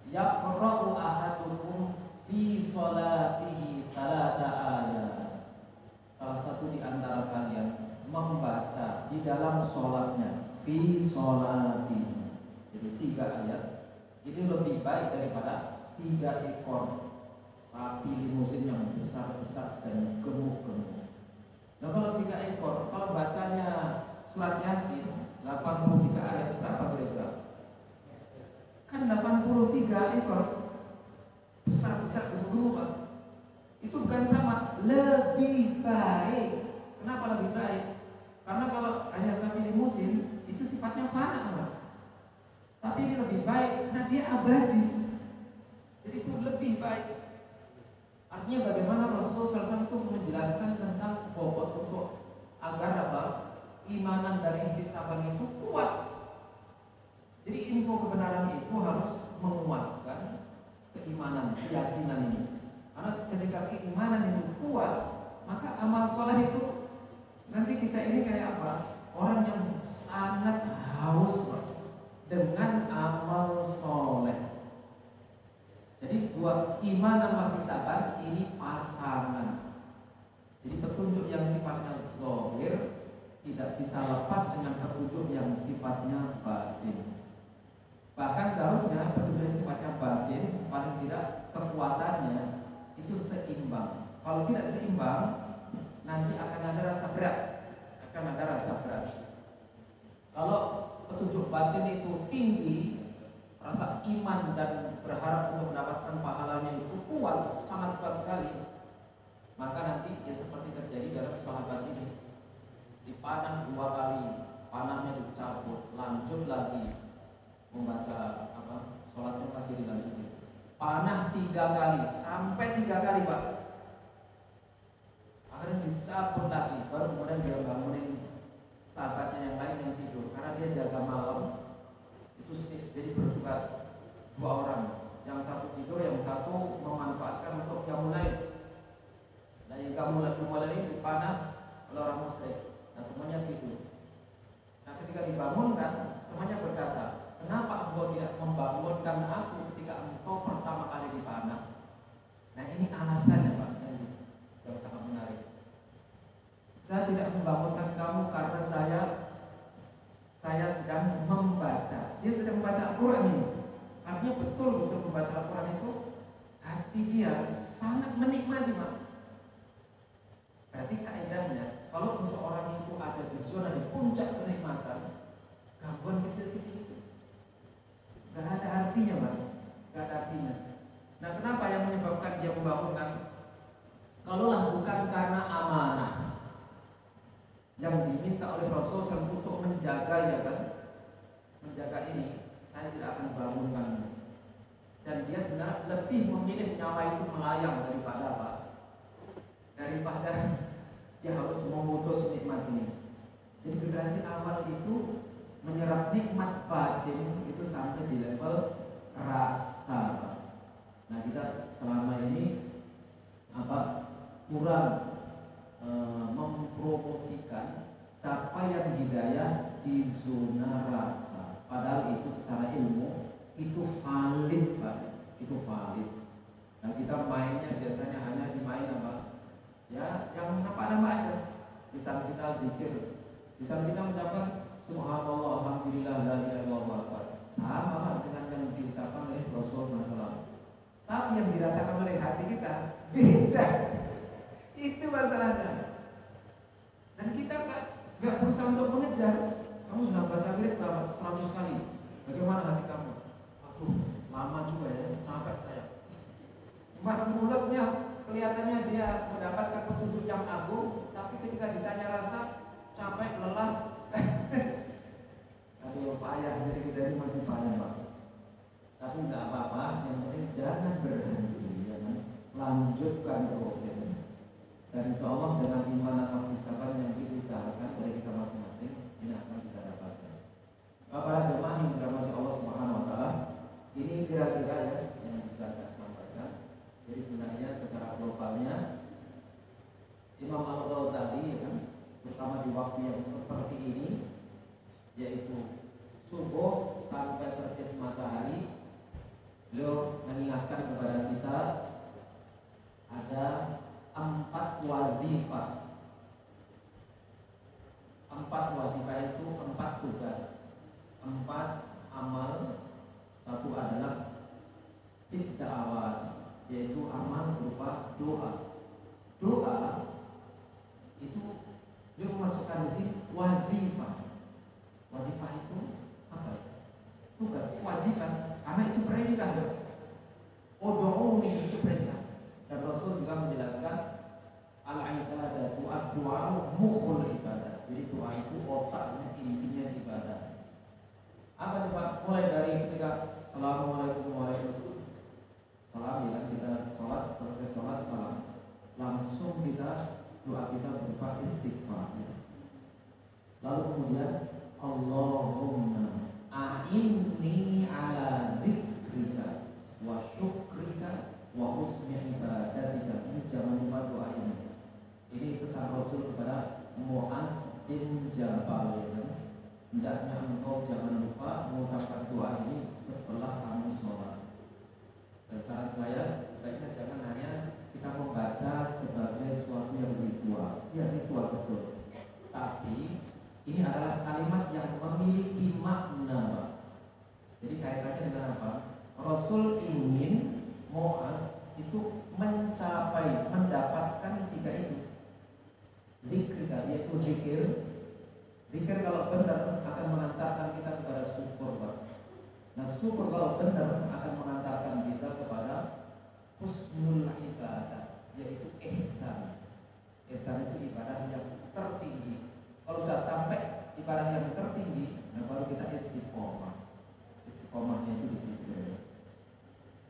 Yaqra'u ahadukum fi sholatihi salasa ayat. Salah satu di antara kalian membaca di dalam sholatnya fi sholatihi. Jadi 3 ayat. Ini lebih baik daripada 3 ekor sapi limusin yang besar-besar dan gemuk-gemuk. Nah kalau 3 ekor, kalau bacanya surat Yasin 83 ayat, berapa kira-kira? Kan 83 ekor besar-besar gemuk-gemuk Pak. Itu bukan sama, lebih baik. Kenapa lebih baik? Karena kalau hanya sapi limusin itu sifatnya fana, Pak. Tapi ini lebih baik karena dia abadi. Jadi itu lebih baik. Artinya bagaimana Rasul SAW itu menjelaskan tentang bobot untuk agar apa? Imanan dan ihtisaban itu kuat. Jadi info kebenaran itu harus menguatkan keimanan, keyakinan ini. Karena ketika keimanan itu kuat, maka amal soleh itu nanti kita ini kayak apa? Orang yang sangat haus dengan amal soleh. Jadi dua iman dan ihtisaban ini pasangan. Jadi petunjuk yang sifatnya zahir tidak bisa lepas dengan petunjuk yang sifatnya batin. Bahkan seharusnya petunjuk yang sifatnya batin paling tidak kekuatannya itu seimbang. Kalau tidak seimbang, nanti akan ada rasa berat. Kalau petunjuk batin itu tinggi, rasa iman dan berharap untuk mendapatkan pahalanya itu kuat, sangat kuat sekali, maka nanti ya seperti terjadi dalam sahabat ini. Dipanah 2 kali, panahnya dicabut, lanjut lagi membaca sholatnya masih dilanjutin. Panah 3 kali, sampai 3 kali Pak. Akhirnya dicabut lagi, baru kemudian dia bangunin sahabatnya yang lain yang tidur, karena dia jaga malam. Itu sih, jadi bertugas 2 orang, yang satu tidur, yang satu memanfaatkan untuk qiyamul lail. Nah yang qiyamul lail ini dipanah oleh orang musyrik. Nah temannya tidur. Nah ketika dibangunkan, temannya berkata, kenapa engkau tidak membangunkan aku ketika engkau pertama kali dipanah? Nah ini alasannya Pak, yang sangat menarik. Saya tidak membangunkan kamu karena saya sedang membaca. Dia sedang membaca Al-Quran ini. Artinya betul-betul membaca Al-Quran itu hati dia sangat menikmati Pak. Berarti kaidahnya kalau seseorang itu ada di zona di puncak kenikmatan, gangguan kecil-kecil itu gak ada artinya Pak. Gak ada artinya. Nah kenapa yang menyebabkan dia membangunkan? Kalaulah bukan karena amanah yang diminta oleh Rasul SAW untuk menjaga, ya kan, menjaga ini, saya tidak akan bangunkan. Dan dia sebenarnya lebih memilih nyawa itu melayang daripada apa? Daripada dia harus memutus nikmat ini. Jadi generasi awal itu menyerap nikmat batin itu sampai di level rasa. Nah kita selama ini kurang mempromosikan capaian hidayah di zona rasa. Padahal itu secara ilmu itu valid Pak, itu valid. Nah kita mainnya biasanya hanya dimain ya yang nama-nama aja. Di saat kita zikir, di saat kita mengucapkan subhanallah, alhamdulillah, la ilaha illallah, sama Pak dengan yang diucapkan oleh Rasulullah SAW. Tapi yang dirasakan oleh hati kita beda. Itu masalahnya. Dan kita gak berusaha untuk mengejar. Kamu sudah baca wirid berapa? 100 kali. Bagaimana hati kamu? Aduh, lama juga ya, capek saya. Mana mulutnya kelihatannya dia mendapatkan petunjuk yang agung, tapi ketika ditanya rasa, capek, lelah. Aduh, payah. Jadi kita ini masih payah Pak. Tapi nggak apa-apa, yang penting jangan berhenti, jangan lanjutkan terus ya. Dan insya Allah dengan iman dan ihtisaban yang diusahakan oleh kita masing-masing, ini akan kita dapatkan. Para jemaah yang dirahmati Allah Subhanahu Wa Taala, ini kira-kira ya yang bisa saya sampaikan. Jadi sebenarnya secara globalnya Imam Al-Ghazali ya kan, terutama di waktu yang seperti ini, yaitu subuh sampai terbit matahari, beliau mengingatkan kepada kita ada 4 wazifah. 4 wazifah itu 4 tugas, 4 amal. Satu adalah fit da'awat, yaitu amal berupa doa. Doa itu dia memasukkan di sini wazifah. Wazifah itu apa ya? Tugas, kewajiban, karena itu perintah. Udu'uni itu perintah. Dan Rasul juga menjelaskan Assalamualaikum warahmatullahi wabarakatuh, salam ya kan, kita sholat, selesai sholat salam, langsung kita doa kita berupa istighfar ya. Lalu kemudian Allahumma a'inni ala zikrika wa syukrika wa husni ibadatika. Ini jangan lupa doa ini. Ini pesan Rasul kepada Mu'az bin Jabal ya kan? Hendaknya engkau jangan lupa mengucapkan doa ini setelah kamu sholat. Dan saran saya, sebaiknya jangan hanya kita membaca sebagai suatu yang ritual. Ya ritual betul, tapi ini adalah kalimat yang memiliki makna, Pak. Jadi kaitannya dengan apa? Rasul ingin Mu'az itu mencapai, mendapatkan tiga itu. Zikir, yaitu zikir. Zikir kalau benar akan mengantarkan kita kepada syukur, Pak. Nah syukur kalau benar akan mengantarkan kita kepada husnul ibadah, yaitu ihsan. Ihsan itu ibadah yang tertinggi. Kalau sudah sampai ibadah yang tertinggi, nah baru kita istiqomah. Istiqomahnya itu di situ.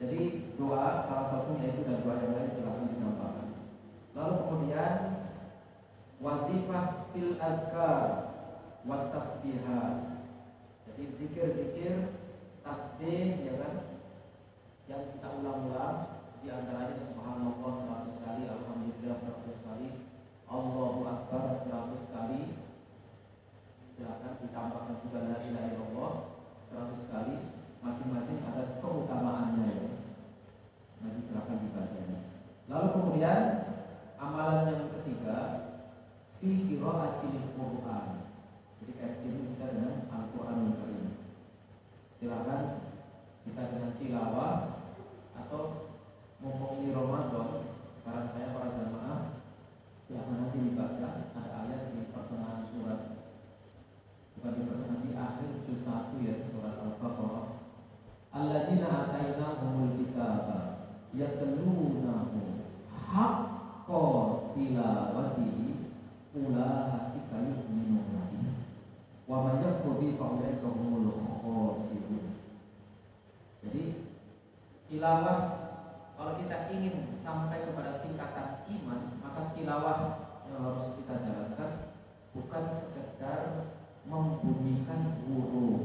Jadi doa salah satunya itu, dan doa yang lain silahkan dinampakkan. Lalu kemudian wazifah fil azkar wa tasbihat. Jadi zikir-zikir, tasbih ya kan, yang kita ulang-ulang, di antaranya subhanallah 100 kali, alhamdulillah 100 kali, Allahu akbar 100 kali. Silakan ditambahkan juga la ilaha illallah 100 kali. Masing-masing ada keutamaannya ya. Nanti silakan dibacanya. Lalu kemudian amalan yang ketiga, fi qiraatil Qur'an. Jadi kaitan kita dengan Al-Qur'an Karim. Silakan bisa dengan tilawah, atau mumpung ini Ramadan, saran saya para jamaah silakan nanti dibaca, ada ayat di pertengahan surat, bukan di pertengahan, di akhir juz 1 ya, surat Al-Baqarah. Alladzina atainahumul kitaba yatlunahu haqqa tilawatihi ulaika yu'minuna bihi wa may yakfur bihi fa ulaika humul khasirun. Jadi tilawah, kalau kita ingin sampai kepada tingkatan iman, maka tilawah yang harus kita jalankan bukan sekedar membunyikan huruf,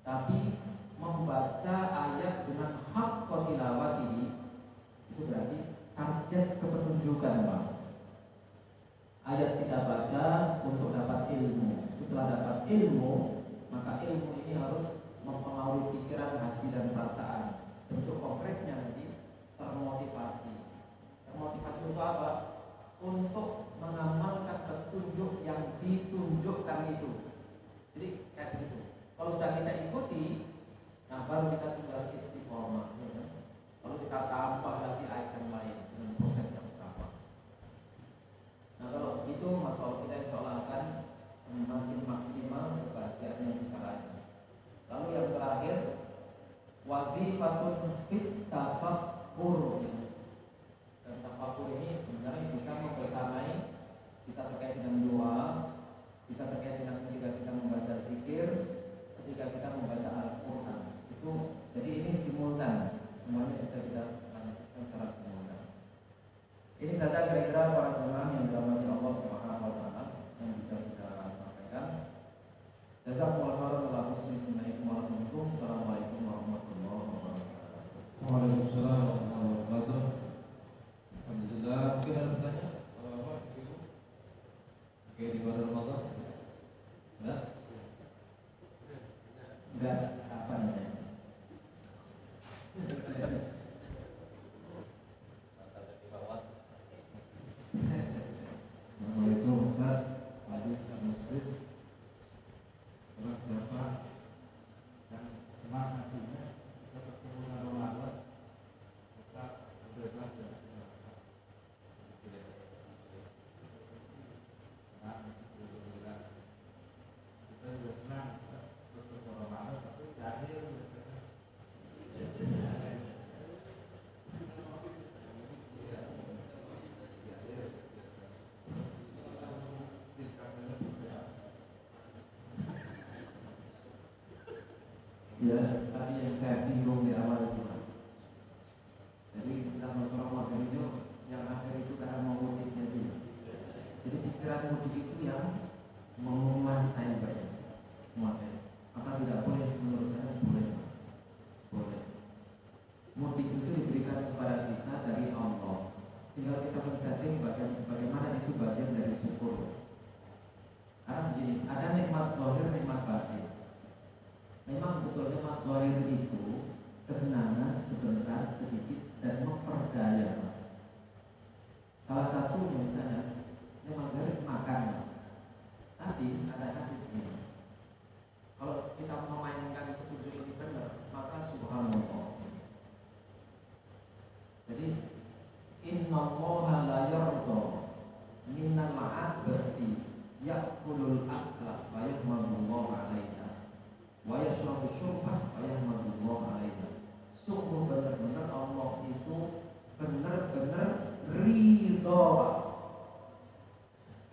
tapi membaca ayat dengan hak tilawat ini. Itu berarti target kepetunjukan, Pak. Ayat kita baca untuk dapat ilmu. Setelah dapat ilmu, maka ilmu ini harus mempengaruhi pikiran, hati, dan perasaan. Bentuk konkretnya nanti termotivasi. Termotivasi untuk apa? Untuk mengamalkan petunjuk yang ditunjukkan itu. Jadi kayak begitu. Kalau sudah kita ikuti, nah baru kita tinggal istiqomah ya kan? Lalu kita tambah lagi ayat yang lain dengan proses yang sama. Nah kalau begitu, masalah kita insya Allah akan semakin maksimal kebahagiaan yang kita raih. Lalu yang terakhir, wazifatun fit tafakkur. Dan tafakkur ini sebenarnya bisa membersamai, bisa terkait dengan doa, bisa terkait dengan ketika kita membaca zikir, ketika kita membaca Al-Quran. Itu jadi ini simultan, semuanya bisa kita lanjutkan secara simultan. Ini saja kira-kira para jemaah yang dirahmati Allah Subhanahu wa taala yang bisa kita sampaikan. Jazakumullah khairan wa husni istimaikum wa rahmatullahi. Assalamualaikum warahmatullahi wabarakatuh. Waalaikumsalam warahmatullahi wabarakatuh. Alhamdulillah. Mungkin ada pertanyaan? Bapak, Ibu? Oke, di bulan Ramadan? Enggak? Enggak sarapan ya. Assalamualaikum Ustaz. Hadis Muslim. Orang siapa yang semangat hatinya kita bertemu dengan Ramadan, kita bebas dari neraka. Senang, alhamdulillah. Kita juga senang bertemu Ramadan, tapi Ya, tadi yang saya singgung di awal itu, Pak. Jadi kita masalah Ramadan itu yang akhir itu karena mau mudiknya itu. Jadi pikiran mudik itu yang menguasai, Pak ya. Menguasai. Apa tidak boleh? Menurut saya boleh, Pak. Boleh. Mudik itu diberikan kepada kita dari Allah. Tinggal kita men-setting bagaimana itu bagian dari syukur. Karena begini, ada nikmat zahir, nikmat batin. Memang betul nikmat zahir itu kesenangan sebentar, sedikit, dan memperdaya. Salah satu misalnya nikmat zahir makan. Tapi ada hadis ini. Kalau kita memainkan petunjuk ini benar, maka subhanallah. Jadi innallaha la yarda minal 'abdi ya'kulul akla fa yahmadullah 'alaiha wa yashrabu syurba fa yahmadullah 'alaiha. Sungguh benar-benar Allah itu benar-benar ridho.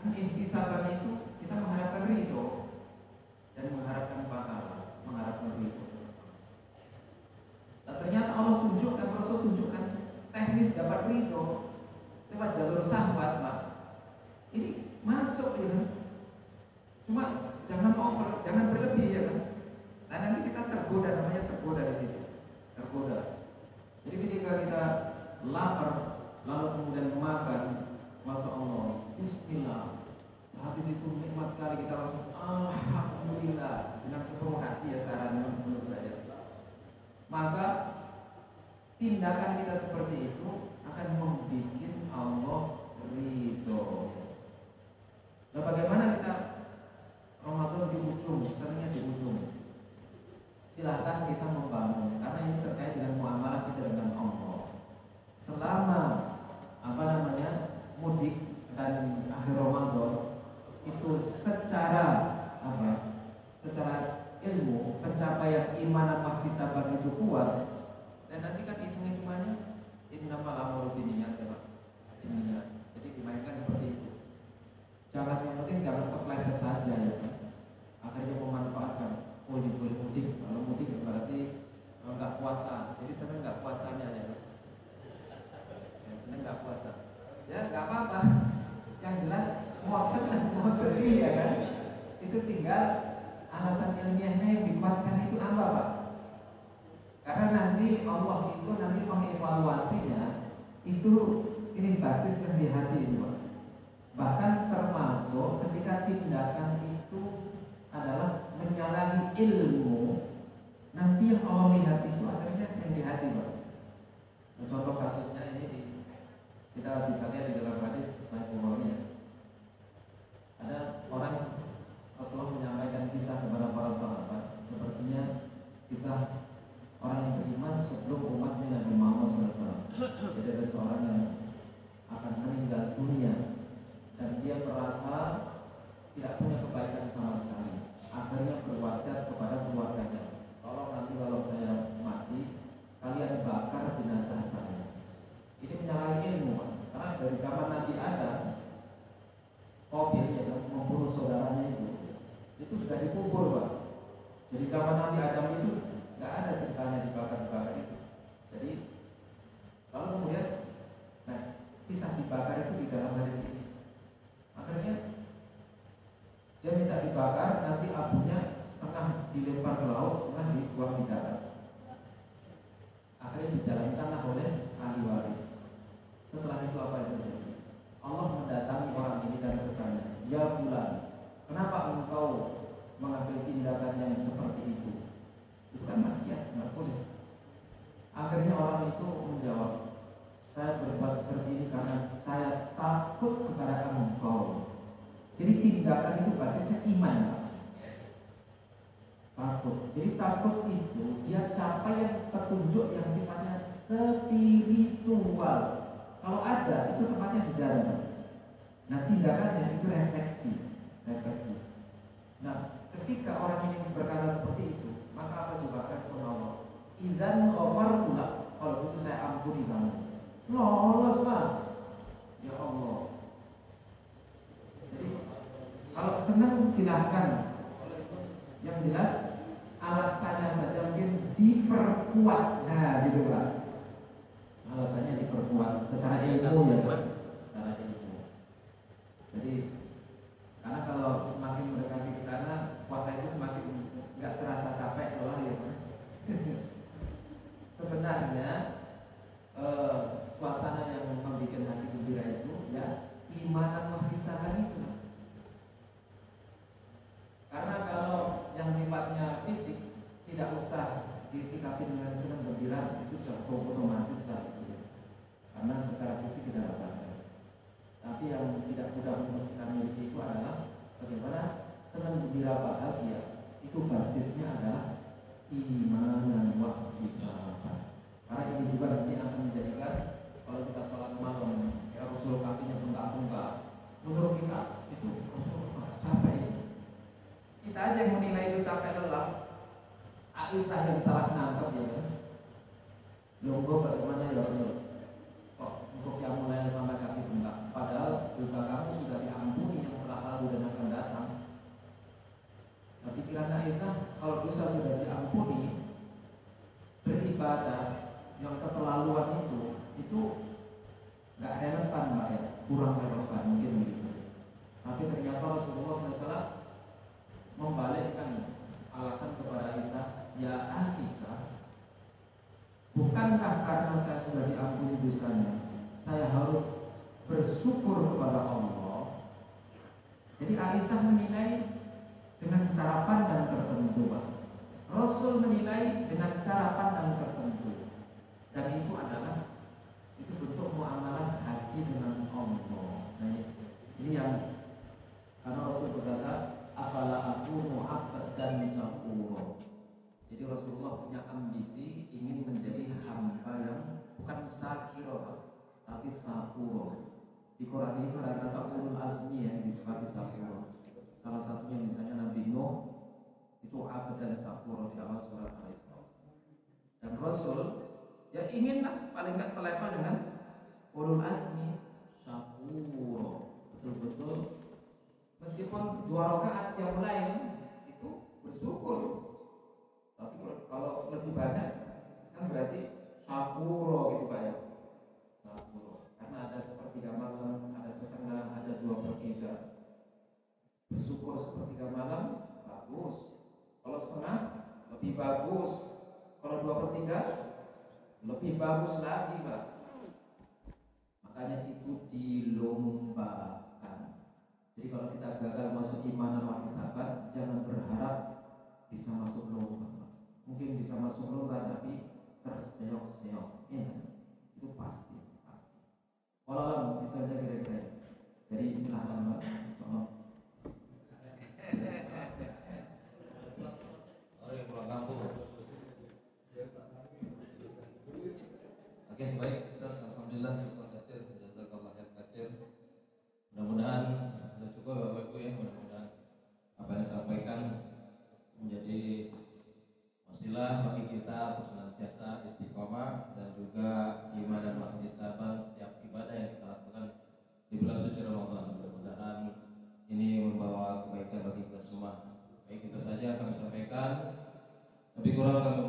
Kan intisaban itu kita mengharapkan ridho dan mengharapkan pahala, mengharapkan ridho. Nah, ternyata Allah tunjukkan, Rasul tunjukkan teknis dapat ridho lewat jalur sahabat, Pak. Ini masuk ya kan? Cuma jangan over, jangan berlebih ya kan? Nah nanti kita tergoda, namanya tergoda di situ, tergoda. Jadi ketika kita lapar lalu kemudian makan, masya Allah, Bismillah. Habis itu nikmat sekali, kita langsung alhamdulillah dengan sepenuh hati ya, sarannya menurut saya. Maka tindakan kita seperti itu akan membuat Allah ridho. Nah, bagaimana kita Ramadan di ujung, seringnya di ujung. Silahkan kita membangun, karena ini terkait dengan muamalah kita dengan Allah. Selama mudik dan akhir Ramadan itu secara secara ilmu pencapaian iman dan mahtisaban itu kuat, dan nanti kan hitung-hitungannya innamal a'malu binniyat ya Pak. Ini jadi dimainkan seperti itu. Jangan, yang penting jangan kepleset saja ya kan. Akhirnya memanfaatkan, oh ini boleh mudik, kalau mudik berarti nggak puasa, jadi seneng nggak puasanya ya. Seneng nggak puasa, ya nggak apa-apa. Yang jelas mau seneng mau sedih ya kan. Itu tinggal alasan ilmiahnya yang dikuatkan itu apa Pak? Karena nanti Allah itu nanti mengevaluasinya itu ini basis yang di hati itu Pak. Bahkan termasuk ketika tindakan itu adalah menyalahi ilmu, nanti yang Allah lihat itu akhirnya yang di hati Pak. Nah, contoh kasusnya ini kita bisa lihat di dalam hadis Sahih Bukhari. Ada orang, Rasulullah menyampaikan kisah kepada para sahabat, sepertinya kisah orang yang beriman sebelum umatnya Nabi Muhammad SAW. Jadi ada seorang yang akan meninggal dunia dan dia merasa tidak punya kebaikan sama sekali. Akhirnya berwasiat kepada keluarganya, tolong nanti kalau saya mati kalian bakar jenazah saya. Ini menyalahi ilmu Pak. Karena dari zaman Nabi Adam, Qabil ya, membunuh saudaranya itu sudah dikubur Pak. Jadi zaman Nabi Adam itu nggak ada ceritanya dibakar itu. Jadi lalu kemudian, nah kisah dibakar itu di dalam hadis ini. Akhirnya dia minta dibakar, nanti abunya setengah dilempar ke laut, setengah dibuang di darat. Akhirnya dijalankanlah oleh ahli waris. Setelah itu apa yang terjadi? Allah mendatangi orang ini dan bertanya, ya fulan, kenapa engkau mengambil tindakan yang seperti itu? Itu kan maksiat, nggak boleh. Akhirnya orang itu menjawab, saya berbuat seperti ini karena saya takut kepada engkau. Jadi tindakan itu basisnya iman Pak. Takut. Jadi takut itu dia capaian petunjuk yang sifatnya spiritual. Kalau ada itu tempatnya di dalam. Nah tindakannya itu refleksi. Nah ketika orang ini berkata seperti itu, maka apa coba respon Allah? Idzan ghafartu lak, kalau itu saya ampuni kamu. Lolos Pak. Ya Allah. Jadi kalau senang silahkan. Yang jelas alasannya saja mungkin diperkuat. Nah, gitu Pak. Alasannya diperkuat secara ilmu ya Pak. Secara ilmu. Jadi karena kalau semakin mendekati ke sana, puasa itu semakin nggak terasa capek lelah ya Pak. Sebenarnya suasana yang membuat hati gembira itu ya imanan mahdisakan itu. Karena kalau yang sifatnya fisik tidak usah disikapi dengan senang gembira, itu sudah otomatis lah gitu. Karena secara fisik tidak apa-apa. Tapi yang tidak mudah untuk kita miliki itu adalah bagaimana senang gembira bahagia itu basisnya adalah imanan wahdisaban. Karena ini juga nanti akan menjadikan kalau kita sholat malam ya Rasul kakinya bengkak-bengkak, menurut kita itu Rasul capek. Kita aja yang menilai itu capek lelah. Aisyah yang salah nangkep ya kan. Logo bagaimana ya Rasul? Kok untuk yang mulai sampai kaki bengkak? Padahal dosa kamu sudah diampuni yang telah lalu dan akan datang. Nah, pikiran Aisyah kalau dosa sudah diampuni, beribadah yang keterlaluan itu nggak relevan Pak ya, kurang relevan mungkin begitu. Tapi ternyata Rasulullah SAW membalikkan alasan kepada Aisyah, ya Aisyah, bukankah karena saya sudah diampuni dosanya, saya harus bersyukur kepada Allah. Jadi Aisyah menilai dengan cara pandang tertentu Pak. Rasul menilai dengan cara pandang tertentu, dan itu adalah bentuk muamalah hati dengan Allah. Nah, ini yang karena Rasul berkata, afala aku mu'abbad dan misakuro. Jadi Rasulullah punya ambisi ingin menjadi hamba yang bukan sakiro, tapi sakuro. Di Quran itu ada kata ulul azmi yang disifati sakuro. Salah satunya misalnya Nabi Nuh itu abad dan sakuro di awal surat Al-Isra. Dan Rasul ya inginlah paling nggak selevel dengan ulul azmi sakuro, betul-betul meskipun 2 rakaat yang lain itu bersyukur, tapi kalau lebih banyak kan berarti sakuro gitu Pak ya. Sakuro karena ada sepertiga malam, ada setengah, ada 2/3. Bersyukur sepertiga malam bagus, kalau setengah lebih bagus, kalau 2/3 lebih bagus lagi Pak. Makanya itu dilombakan. Jadi kalau kita gagal masuk imanan wahdisaban, jangan berharap bisa masuk lomba. Mungkin bisa masuk lomba tapi terseok-seok, ya kan? Itu pasti. Walau itu aja kira-kira. Jadi silahkan Mbak. Orang yang pulang kampung. Oke, baik, Ustaz. Alhamdulillah, syukur kasir, jazakallah khair. Mudah-mudahan sudah cukup Bapak Ibu ya. Mudah-mudahan apa yang disampaikan menjadi wasilah bagi kita untuk senantiasa istiqomah dan juga iman dan wahdisaban setiap ibadah yang kita lakukan di bulan suci Ramadan. Mudah-mudahan ini membawa kebaikan bagi kita semua. Baik, itu saja kami sampaikan. Lebih kurang kami